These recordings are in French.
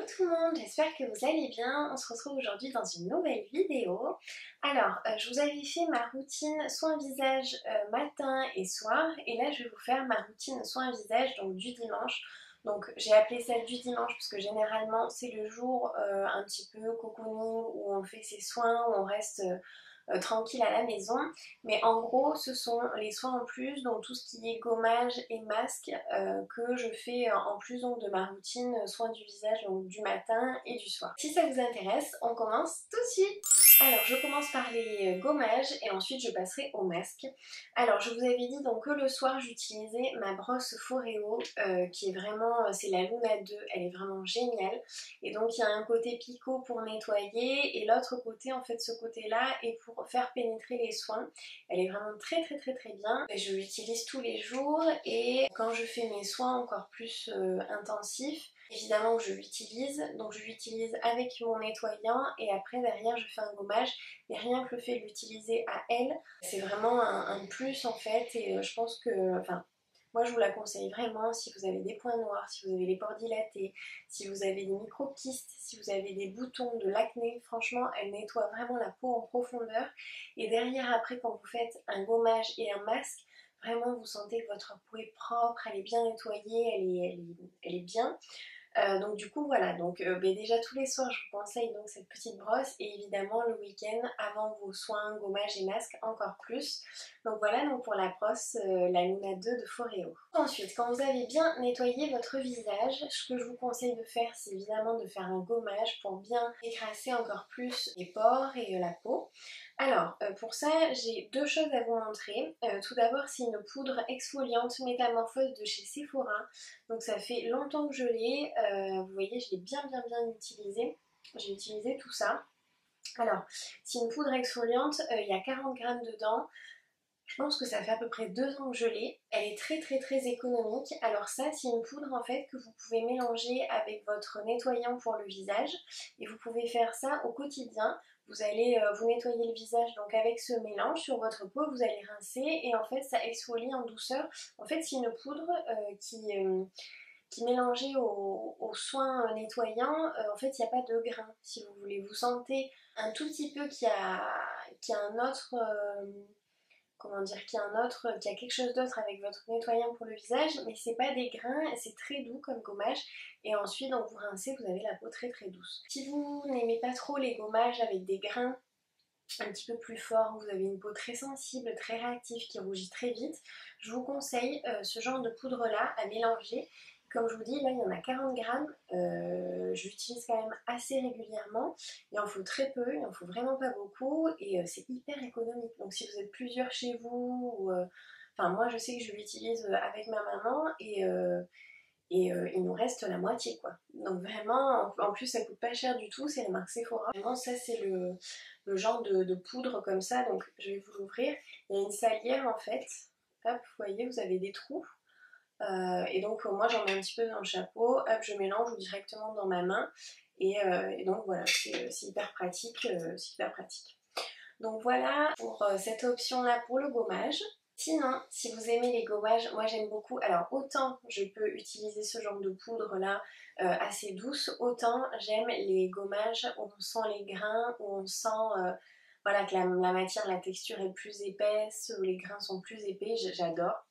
tout le monde, j'espère que vous allez bien. On se retrouve aujourd'hui dans une nouvelle vidéo. Alors, je vous avais fait ma routine soin visage matin et soir. Et là, je vais vous faire ma routine soin visage donc du dimanche. Donc j'ai appelé ça du dimanche parce que généralement c'est le jour un petit peu cocooning où on fait ses soins, où on reste tranquille à la maison. Mais en gros ce sont les soins en plus, donc tout ce qui est gommage et masque que je fais en plus donc, de ma routine soin du visage donc du matin et du soir. Si ça vous intéresse, on commence tout de suite. Alors je commence par les gommages et ensuite je passerai au masque. Alors je vous avais dit donc que le soir j'utilisais ma brosse Foreo qui est vraiment, c'est la Luna 2, elle est vraiment géniale. Et donc il y a un côté picot pour nettoyer et l'autre côté, en fait ce côté là est pour faire pénétrer les soins. Elle est vraiment très bien. Et je l'utilise tous les jours et quand je fais mes soins encore plus intensifs, évidemment que je l'utilise, donc je l'utilise avec mon nettoyant et après derrière je fais un gommage. Et rien que le fait de l'utiliser à elle, c'est vraiment un plus en fait. Et je pense que, enfin, moi je vous la conseille vraiment si vous avez des points noirs, si vous avez les pores dilatés, si vous avez des micro-kystes, si vous avez des boutons, de l'acné. Franchement elle nettoie vraiment la peau en profondeur. Et derrière après quand vous faites un gommage et un masque, vraiment vous sentez que votre peau est propre, elle est bien nettoyée, elle est bien. Donc du coup voilà, donc déjà tous les soirs je vous conseille donc cette petite brosse et évidemment le week-end avant vos soins, gommage et masque encore plus. Donc voilà donc pour la brosse la Luna 2 de Foreo. Ensuite quand vous avez bien nettoyé votre visage, ce que je vous conseille de faire c'est évidemment de faire un gommage pour bien écrasser encore plus les pores et la peau. Alors pour ça j'ai deux choses à vous montrer. Tout d'abord c'est une poudre exfoliante métamorphose de chez Sephora. Donc ça fait longtemps que je l'ai, vous voyez je l'ai bien utilisé. J'ai utilisé tout ça. Alors c'est une poudre exfoliante, il y a 40 grammes dedans. Je pense que ça fait à peu près 2 ans que je l'ai. Elle est très économique. Alors ça c'est une poudre en fait que vous pouvez mélanger avec votre nettoyant pour le visage. Et vous pouvez faire ça au quotidien. Vous allez vous nettoyer le visage donc avec ce mélange sur votre peau, vous allez rincer et en fait ça exfolie en douceur. En fait c'est une poudre qui mélangée aux soins nettoyants, en fait il n'y a pas de grains si vous voulez. Vous sentez un tout petit peu qu'il y a un autre... comment dire, qu'il y a quelque chose d'autre avec votre nettoyant pour le visage, mais c'est pas des grains, c'est très doux comme gommage. Et ensuite, donc vous rincez, vous avez la peau très douce. Si vous n'aimez pas trop les gommages avec des grains un petit peu plus forts, vous avez une peau très sensible, très réactive, qui rougit très vite, je vous conseille ce genre de poudre là à mélanger. Comme je vous dis, là il y en a 40 grammes, je l'utilise quand même assez régulièrement. Il en faut très peu, il en faut vraiment pas beaucoup et c'est hyper économique. Donc si vous êtes plusieurs chez vous, ou, enfin moi je sais que je l'utilise avec ma maman et il nous reste la moitié quoi. Donc vraiment, en plus ça coûte pas cher du tout, c'est la marque Sephora. Vraiment ça c'est le genre de poudre comme ça, donc je vais vous l'ouvrir. Il y a une salière en fait, hop vous voyez vous avez des trous. Et donc moi j'en mets un petit peu dans le chapeau, hop je mélange ou directement dans ma main et donc voilà c'est hyper pratique, c'est hyper pratique. Donc voilà pour cette option là pour le gommage. Sinon, si vous aimez les gommages, moi j'aime beaucoup. Alors autant je peux utiliser ce genre de poudre là assez douce, autant j'aime les gommages où on sent les grains, où on sent voilà, que la matière, la texture est plus épaisse, où les grains sont plus épais, j'adore.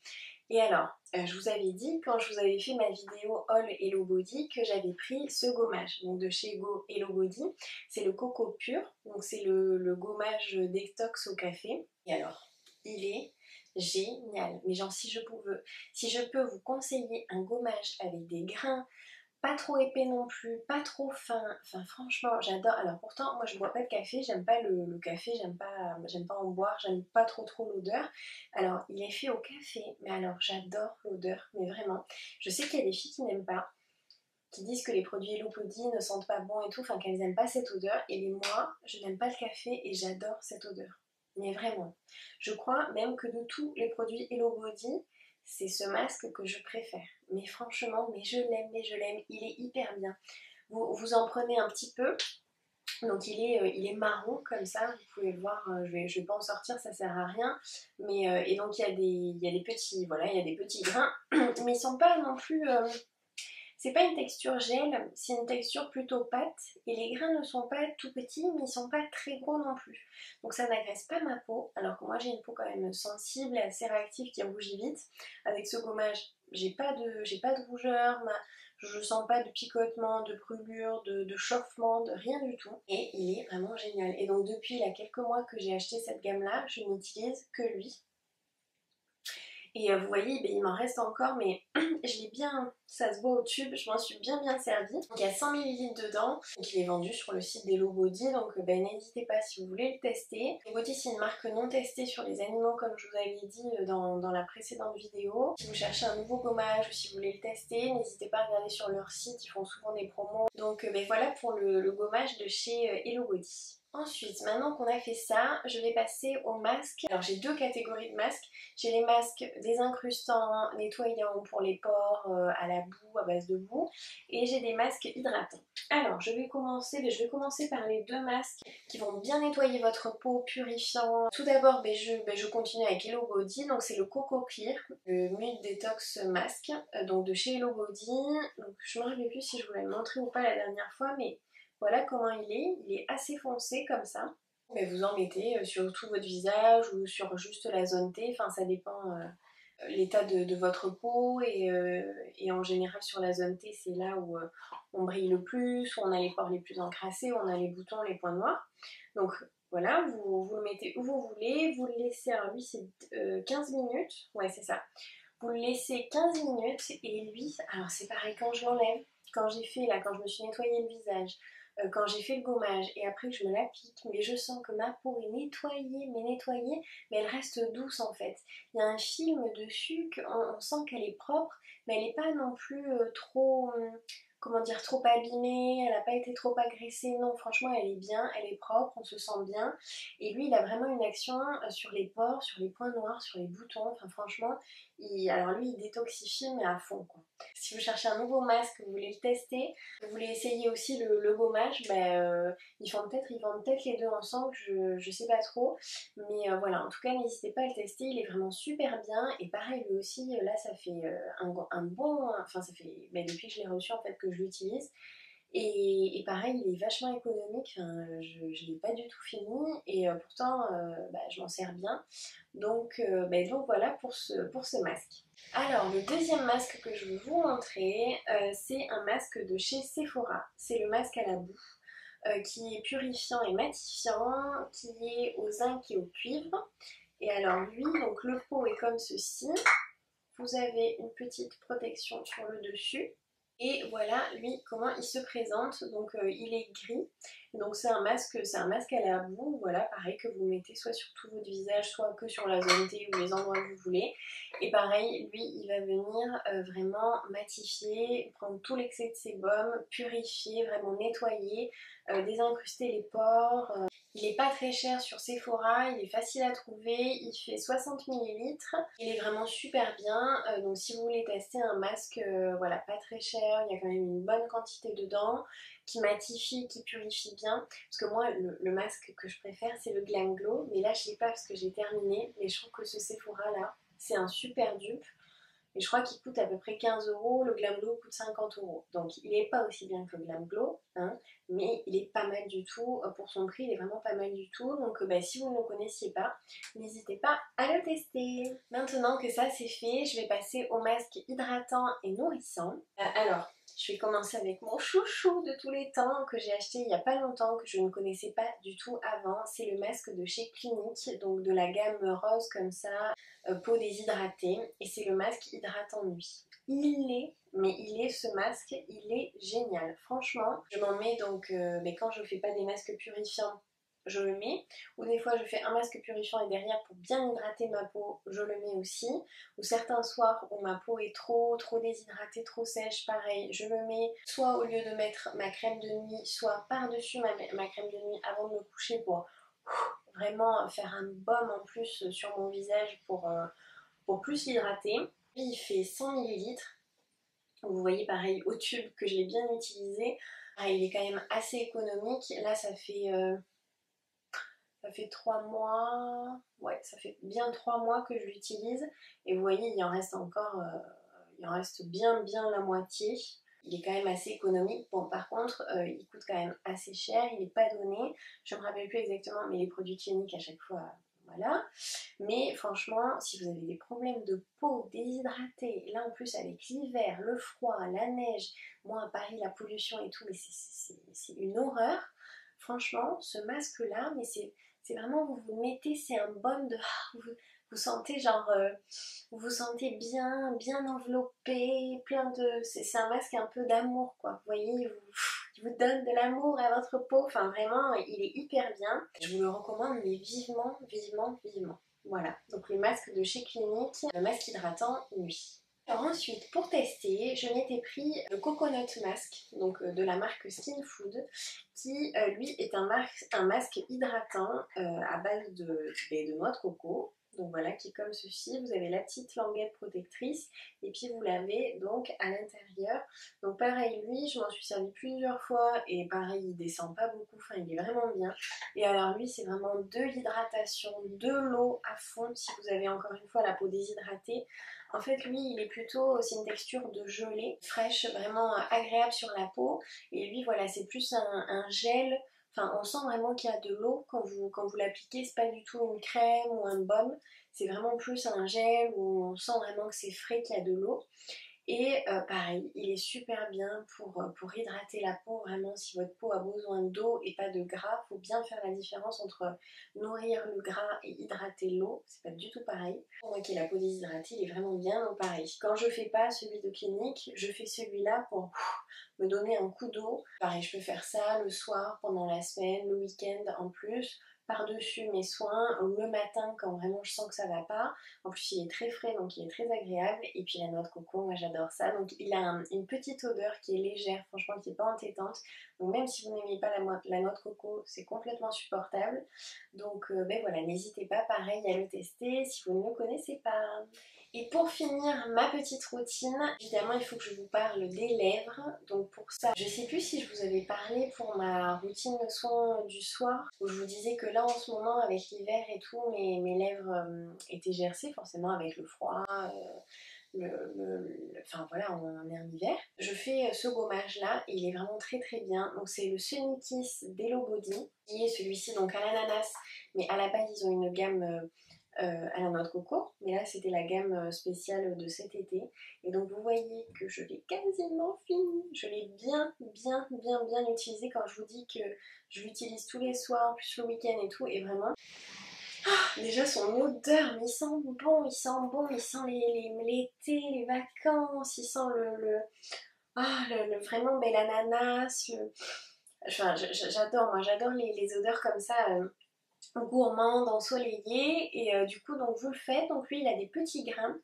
Et alors, je vous avais dit quand je vous avais fait ma vidéo All Hello Body que j'avais pris ce gommage, donc de chez Go Hello Body, c'est le coco pur, donc c'est le gommage détox au café. Et alors, il est génial, mais genre si je peux vous conseiller un gommage avec des grains, pas trop épais non plus, pas trop fin, enfin franchement j'adore. Alors pourtant moi je bois pas de café, j'aime pas le café, j'aime pas en boire, j'aime pas trop l'odeur. Alors il est fait au café, mais alors j'adore l'odeur, mais vraiment. Je sais qu'il y a des filles qui n'aiment pas, qui disent que les produits Hello Body ne sentent pas bon et tout, enfin qu'elles n'aiment pas cette odeur, et moi je n'aime pas le café et j'adore cette odeur. Mais vraiment, je crois même que de tous les produits Hello Body, c'est ce masque que je préfère. Mais franchement, mais je l'aime, il est hyper bien. Vous en prenez un petit peu, donc il est marron comme ça, vous pouvez le voir, je vais pas en sortir, ça sert à rien. Mais, et donc il y a des petits, voilà, il y a des petits grains, mais ils sont pas non plus... C'est pas une texture gel, c'est une texture plutôt pâte et les grains ne sont pas tout petits mais ils sont pas très gros non plus. Donc ça n'agresse pas ma peau alors que moi j'ai une peau quand même sensible et assez réactive qui rougit vite. Avec ce gommage, j'ai pas de rougeur, je sens pas de picotement, de brûlure, de chauffement, de rien du tout. Et il est vraiment génial. Et donc depuis il y a quelques mois que j'ai acheté cette gamme là, je n'utilise que lui. Et vous voyez, ben, il m'en reste encore, mais je l'ai bien, ça se voit au tube, je m'en suis bien servie. Donc, il y a 100 ml dedans, donc il est vendu sur le site d'Hello Body, donc ben, n'hésitez pas si vous voulez le tester. Hello Body, c'est une marque non testée sur les animaux, comme je vous avais dit dans la précédente vidéo. Si vous cherchez un nouveau gommage ou si vous voulez le tester, n'hésitez pas à regarder sur leur site, ils font souvent des promos. Donc ben, voilà pour le gommage de chez Hello Body. Ensuite, maintenant qu'on a fait ça, je vais passer aux masques. Alors j'ai deux catégories de masques. J'ai les masques désincrustants, nettoyants pour les pores, à la boue, à base de boue. Et j'ai des masques hydratants. Alors je vais commencer par les deux masques qui vont bien nettoyer votre peau, purifiant. Tout d'abord, je continue avec Hello Body. Donc c'est le Coco Clear, le Mud Detox Mask, donc de chez Hello Body. Donc je me rappelle plus si je vous l'avais montré ou pas la dernière fois, mais voilà comment il est assez foncé comme ça. Mais vous en mettez sur tout votre visage ou sur juste la zone T, enfin ça dépend l'état de votre peau et en général sur la zone T c'est là où on brille le plus, où on a les pores les plus encrassés, où on a les boutons, les points noirs. Donc voilà, vous le mettez où vous voulez, vous le laissez, alors lui c'est 15 minutes, ouais c'est ça. Vous le laissez 15 minutes et lui, alors c'est pareil quand je l'enlève, quand je me suis nettoyé le visage, quand j'ai fait le gommage et après que je me l'applique, mais je sens que ma peau est nettoyée, mais elle reste douce en fait. Il y a un film dessus qu'on sent qu'elle est propre, mais elle n'est pas non plus trop, comment dire, trop abîmée, elle n'a pas été trop agressée, non franchement elle est bien, elle est propre, on se sent bien. Et lui il a vraiment une action sur les pores, sur les points noirs, sur les boutons, enfin franchement, alors lui il détoxifie mais à fond quoi. Si vous cherchez un nouveau masque, vous voulez le tester, vous voulez essayer aussi le gommage, ils vendent peut-être les deux ensemble, je sais pas trop. Mais voilà, en tout cas n'hésitez pas à le tester, il est vraiment super bien. Et pareil lui aussi, là ça fait un bon, enfin ça fait depuis que je l'ai reçu en fait que je l'utilise. Et pareil, il est vachement économique, enfin, je ne l'ai pas du tout fini et pourtant je m'en sers bien. Donc voilà pour ce masque. Alors le deuxième masque que je vais vous montrer, c'est un masque de chez Sephora. C'est le masque à la boue qui est purifiant et matifiant, qui est au zinc et au cuivre. Et alors lui, donc le pot est comme ceci. Vous avez une petite protection sur le dessus. Et voilà lui comment il se présente, donc il est gris, donc c'est un masque à la boue, voilà pareil que vous mettez soit sur tout votre visage, soit que sur la zone T ou les endroits que vous voulez. Et pareil, lui il va venir vraiment matifier, prendre tout l'excès de sébum, purifier, vraiment nettoyer, désincruster les pores. Il n'est pas très cher sur Sephora, il est facile à trouver, il fait 60 ml. Il est vraiment super bien, donc si vous voulez tester un masque voilà, pas très cher, il y a quand même une bonne quantité dedans, qui matifie, qui purifie bien. Parce que moi, le masque que je préfère, c'est le Glam Glow, mais là je ne l'ai pas parce que j'ai terminé. Mais je trouve que ce Sephora là, c'est un super dupe. Et je crois qu'il coûte à peu près 15 euros, le Glam Glow coûte 50 euros. Donc il n'est pas aussi bien que le Glam Glow, hein, mais il est pas mal du tout. Pour son prix, il est vraiment pas mal du tout. Donc si vous ne le connaissiez pas, n'hésitez pas à le tester. Maintenant que ça c'est fait, je vais passer au masque hydratant et nourrissant. Alors, je vais commencer avec mon chouchou de tous les temps que j'ai acheté il n'y a pas longtemps, que je ne connaissais pas du tout avant. C'est le masque de chez Clinique, donc de la gamme rose comme ça, peau déshydratée. Et c'est le masque hydratant nuit. Il est ce masque, il est génial. Franchement, je m'en mets donc, mais quand je fais pas des masques purifiants, je le mets, ou des fois je fais un masque purifiant et derrière pour bien hydrater ma peau, je le mets aussi, ou certains soirs où ma peau est trop déshydratée, trop sèche, pareil, je le mets soit au lieu de mettre ma crème de nuit, soit par-dessus ma crème de nuit avant de me coucher pour vraiment faire un baume en plus sur mon visage pour plus l'hydrater. Il fait 100 ml. Vous voyez pareil au tube que je l'ai bien utilisé. Ah, il est quand même assez économique. Là ça fait 3 mois, ouais ça fait bien 3 mois que je l'utilise. Et vous voyez il en reste encore, il en reste bien la moitié. Il est quand même assez économique. Bon, par contre, il coûte quand même assez cher, il n'est pas donné. Je ne me rappelle plus exactement, mais les produits cliniques à chaque fois, voilà. Mais franchement, si vous avez des problèmes de peau, déshydratée, là en plus avec l'hiver, le froid, la neige, moi à Paris, la pollution et tout, mais c'est une horreur. Franchement, ce masque-là, mais c'est vraiment, vous vous mettez, c'est un baume de... Vous sentez genre... vous vous sentez bien, bien enveloppé, plein de... C'est un masque un peu d'amour, quoi. Vous voyez, il vous donne de l'amour à votre peau. Enfin, vraiment, il est hyper bien. Je vous le recommande, mais vivement, vivement, vivement. Voilà, donc le masque de chez Clinique, le masque hydratant nuit. Alors ensuite, pour tester, je m'étais pris le Coconut Mask, donc de la marque Skin Food, qui lui est un masque hydratant à base de noix de coco. Donc voilà, qui est comme ceci, vous avez la petite languette protectrice et puis vous l'avez donc à l'intérieur. Donc pareil, lui, je m'en suis servi plusieurs fois et pareil, il descend pas beaucoup, enfin il est vraiment bien. Et alors lui, c'est vraiment de l'hydratation, de l'eau à fond si vous avez encore une fois la peau déshydratée. En fait, lui, il est plutôt, c'est une texture de gelée, fraîche, vraiment agréable sur la peau. Et lui, voilà, c'est plus un gel. Enfin, on sent vraiment qu'il y a de l'eau quand vous l'appliquez. C'est pas du tout une crème ou un baume. C'est vraiment plus un gel où on sent vraiment que c'est frais, qu'il y a de l'eau. Et pareil, il est super bien pour hydrater la peau. Vraiment, si votre peau a besoin d'eau et pas de gras, il faut bien faire la différence entre nourrir le gras et hydrater l'eau. C'est pas du tout pareil. Pour moi qui ai la peau déshydratée, il est vraiment bien. Donc pareil, quand je fais pas celui de Clinique, je fais celui-là pour me donner un coup d'eau. Pareil, je peux faire ça le soir, pendant la semaine, le week-end en plus, par-dessus mes soins, le matin quand vraiment je sens que ça va pas. En plus il est très frais donc il est très agréable. Et puis la noix de coco, moi j'adore ça. Donc il a une petite odeur qui est légère, franchement qui est pas entêtante. Donc même si vous n'aimez pas la noix de coco, c'est complètement supportable. Donc ben voilà, n'hésitez pas pareil à le tester si vous ne le connaissez pas. Et pour finir ma petite routine, évidemment il faut que je vous parle des lèvres. Donc pour ça, je sais plus si je vous avais parlé pour ma routine de soins du soir, où je vous disais que là en ce moment avec l'hiver et tout, mes lèvres étaient gercées forcément avec le froid. Enfin voilà, on est en hiver. Je fais ce gommage là et il est vraiment très très bien. Donc c'est le Sunny Kiss d'Hello Body, qui est celui-ci donc à l'ananas, mais à la base ils ont une gamme à la noix de coco, mais là c'était la gamme spéciale de cet été. Et donc vous voyez que je l'ai quasiment fini. Je l'ai bien utilisé. Quand je vous dis que je l'utilise tous les soirs, plus le week-end et tout, et vraiment déjà son odeur, mais il sent l'été, les vacances, il sent vraiment ben, l'ananas, enfin, j'adore, moi j'adore les odeurs comme ça, gourmandes, ensoleillées, et du coup donc vous le faites, donc lui il a des petits grains.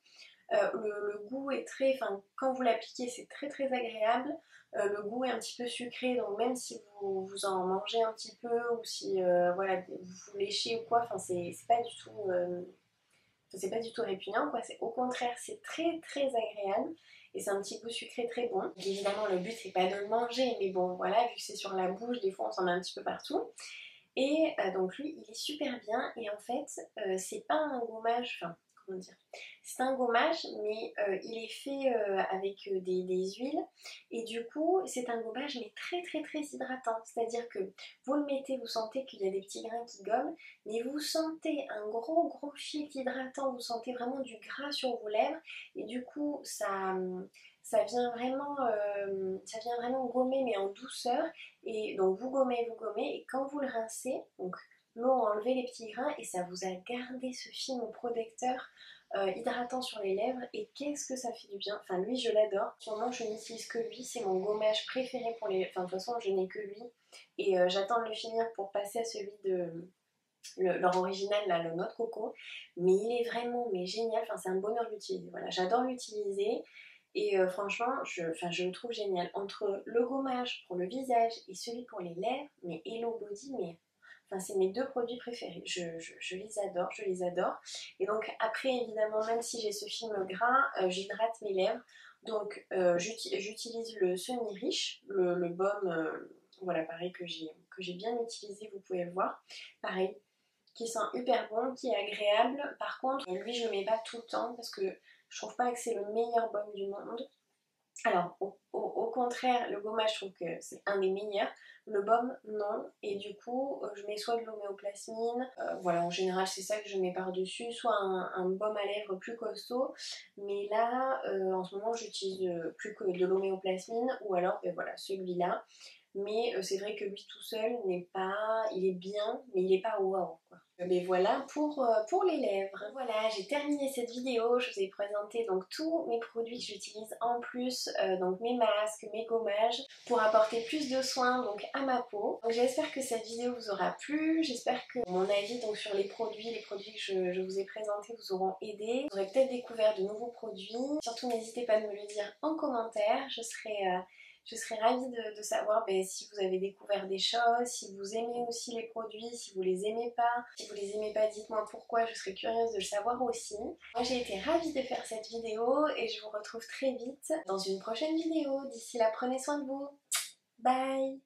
Le goût est très, enfin quand vous l'appliquez c'est très très agréable. Le goût est un petit peu sucré, donc même si vous en mangez un petit peu ou si voilà, vous léchez ou quoi, enfin c'est pas du tout répugnant quoi, c'est au contraire c'est très très agréable et c'est un petit goût sucré très bon. Donc, évidemment le but c'est pas de le manger, mais bon voilà, vu que c'est sur la bouche des fois on s'en met un petit peu partout. Et donc lui il est super bien et en fait c'est pas un gommage, enfin comment dire, c'est un gommage mais il est fait avec des huiles et du coup c'est un gommage mais très très très hydratant, c'est à dire que vous le mettez, vous sentez qu'il y a des petits grains qui gomment, mais vous sentez un gros filtre hydratant, vous sentez vraiment du gras sur vos lèvres et du coup ça vient vraiment gommer mais en douceur. Et donc vous gommez et quand vous le rincez, donc l'eau a enlevé les petits grains et ça vous a gardé ce film protecteur hydratant sur les lèvres et qu'est-ce que ça fait du bien. Enfin lui je l'adore, sûrement je n'utilise que lui, c'est mon gommage préféré pour les... Enfin de toute façon je n'ai que lui et j'attends de le finir pour passer à celui de... leur original là, le noix de coco, mais il est vraiment mais génial, enfin c'est un bonheur de l'utiliser, voilà, j'adore l'utiliser. Et franchement, je le trouve génial. Entre le gommage pour le visage et celui pour les lèvres, mais Hello Body, mais enfin, c'est mes deux produits préférés. Je les adore, je les adore. Et donc après, évidemment, même si j'ai ce film gras, j'hydrate mes lèvres. Donc j'utilise le Semi Riche, le baume, voilà, pareil, que j'ai bien utilisé, vous pouvez le voir. Pareil, qui sent hyper bon, qui est agréable. Par contre, lui, je le mets pas tout le temps parce que je trouve pas que c'est le meilleur baume du monde. Alors au contraire, le gommage je trouve que c'est un des meilleurs, le baume non, et du coup je mets soit de l'homéoplasmine, voilà en général c'est ça que je mets par dessus, soit un baume à lèvres plus costaud, mais là en ce moment j'utilise plus que de l'homéoplasmine ou alors ben voilà celui-là, mais c'est vrai que lui tout seul n'est pas, il est bien mais il n'est pas waouh quoi. Mais voilà pour les lèvres. Voilà, j'ai terminé cette vidéo, je vous ai présenté donc tous mes produits que j'utilise en plus, donc mes masques, mes gommages, pour apporter plus de soins donc à ma peau. Donc j'espère que cette vidéo vous aura plu, j'espère que mon avis donc sur les produits que je vous ai présentés vous auront aidé. Vous aurez peut-être découvert de nouveaux produits. Surtout n'hésitez pas à me le dire en commentaire, je serais ravie de savoir ben, si vous avez découvert des choses, si vous aimez aussi les produits, si vous les aimez pas. Si vous les aimez pas, dites-moi pourquoi, je serais curieuse de le savoir aussi. Moi j'ai été ravie de faire cette vidéo et je vous retrouve très vite dans une prochaine vidéo. D'ici là, prenez soin de vous. Bye!